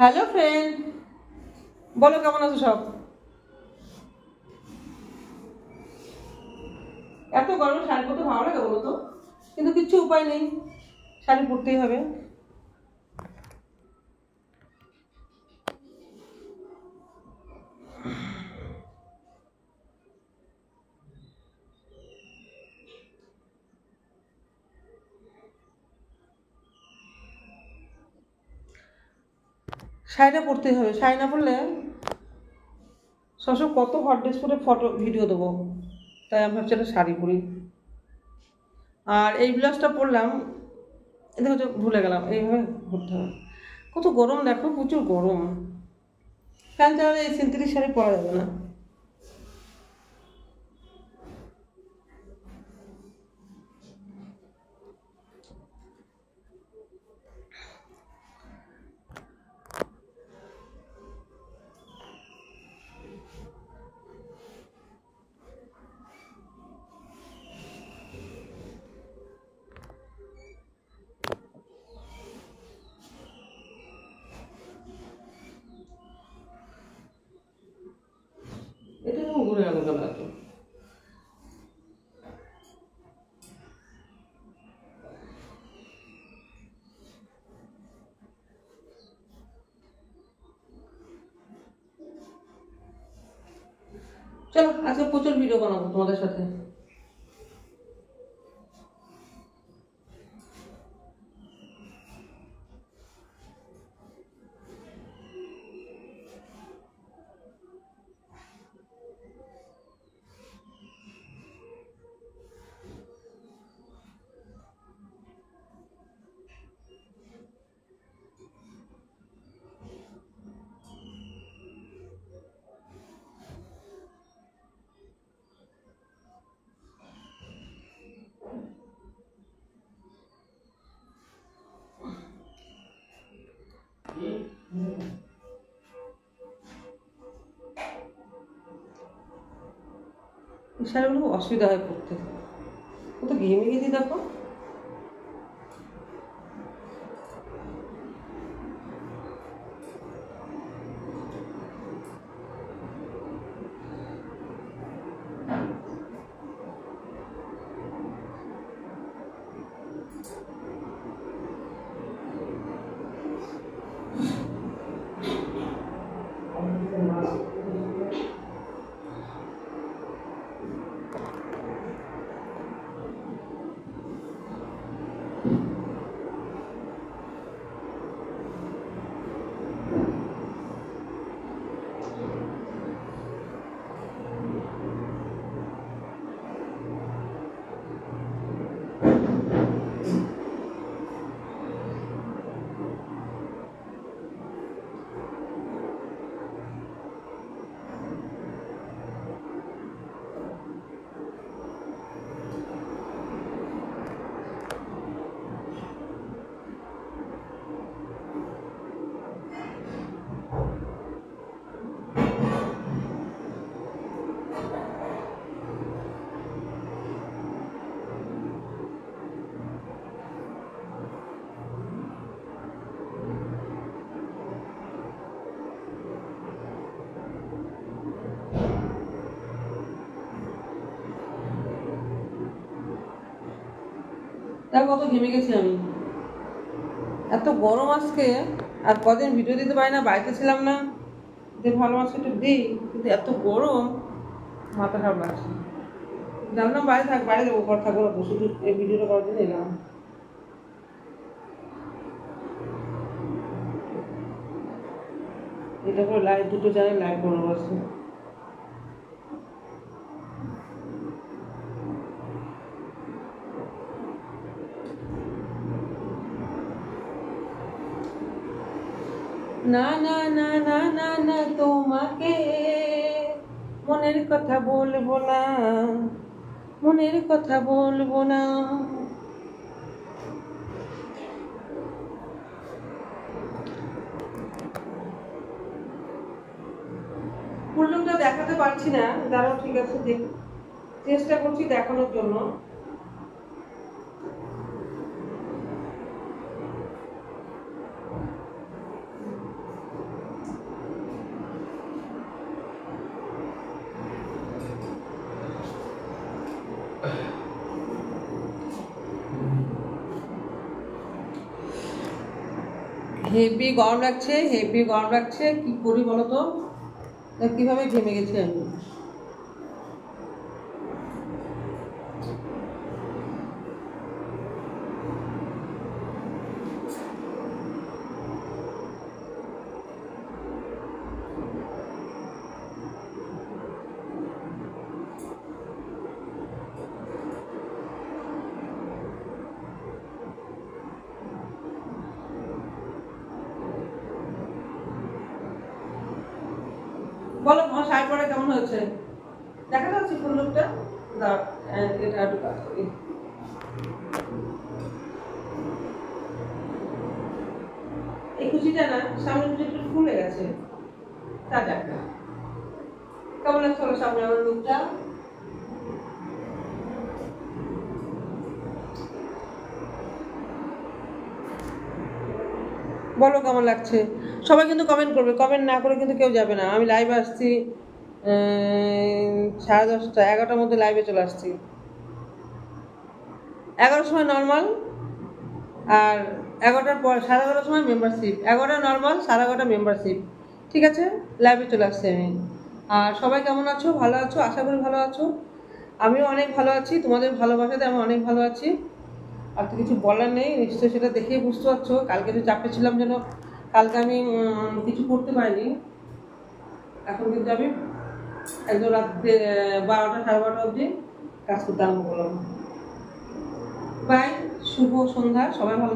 Hello friend, বলো কেমন আছো সব? এত গরমে শাড়ি পরতে ভালো লাগে বলো তো, কিন্তু কিচ্ছু উপায় নেই, শাড়ি পরতেই হবে। শাড়িটা পরতেই হবে, শাড়ি না পরলে সবসময় কত হট ড্রেস পরে ফটো ভিডিও দেবো, তাই আমি ভাবছি একটা শাড়ি পরি। আর এই ব্লাউজটা পরলাম, এটা হচ্ছে ভুলে গেলাম, এইভাবে ঘুরতে হবে। কত গরম দেখো, প্রচুর গরম। ফ্যান চালালে এই সিনথেটিক শাড়ি পরা যাবে না। এটা কেমন ঘুরে গেল কেন এত? চলো আজকে প্রচুর ভিডিও বানাবো তোমাদের সাথে। এই শাড়িগুলো খুব অসুবিধা হয় পরতে, কত ঘেমে গেছি দেখো। দেখো কত ঘেমে গেছি আমি, এত গরম আজকে। আর কদিন ভিডিও দিতে পারি না, বাড়িতে ছিলাম না, যে ভালো আজকে একটু দিই, কিন্তু এত গরম মাথা খারাপ লাগছে। জানলাম বাইরে থাক, বাইরে যাবো, ঘর থাকবো না, শুধু এই ভিডিওটা করার জন্য এলাম। এটা করে লাইভ, দুটো চ্যানেল লাইভ করবো আজকে। না না না না না না, তোমাকে মনের কথা বলবো না, মনের কথা বলবো না। ফুলটা দেখাতে পারছি না, দাঁড়াও, ঠিক আছে, চেষ্টা করছি দেখানোর জন্য। হেভি গরম লাগছে, হেভি গরম লাগছে। কি করি বলো তো, কিভাবে ঘেমে গেছি আমি। বলো আমার শাড়ি পরা কেমন হয়েছে, দেখা যাচ্ছে কোন লোকটা? এটা একটু কাজ করি। এই কুচিটা না, সামনে কুচি একটু ফুলে গেছে, তা দেখ না কেমন লাগছে বলো সামনে আমার লুকটা। বলো কেমন লাগছে, সবাই কিন্তু কমেন্ট করবে, কমেন্ট না করে কিন্তু কেউ যাবে না। আমি লাইভ আসছি 10:30 11টার মধ্যে লাইভে চলে আসছি। 11টার সময় নর্মাল, আর 11টার পর 11:30 সময় মেম্বারশিপ। 11টা normal, 11:30 membership. ঠিক আছে, লাইভে চলে আসছি আমি। আর সবাই কেমন আছো, ভালো আছো? আশা করি ভালো আছো। আমিও অনেক ভালো আছি, তোমাদের ভালোবাসাতে আমি অনেক ভালো আছি। আর তো কিছু বলার নেই, নিশ্চয়ই সেটা দেখেই বুঝতে পারছো। কালকে তো চাপে ছিলাম, যেন কালকে আমি কিছু করতে পারিনি। এখন কিন্তু আমি একদম রাত 12টা 12:30 অবধি কাজ করতে আরম্ভ করলাম। বাই, শুভ সন্ধ্যা, সবাই ভালো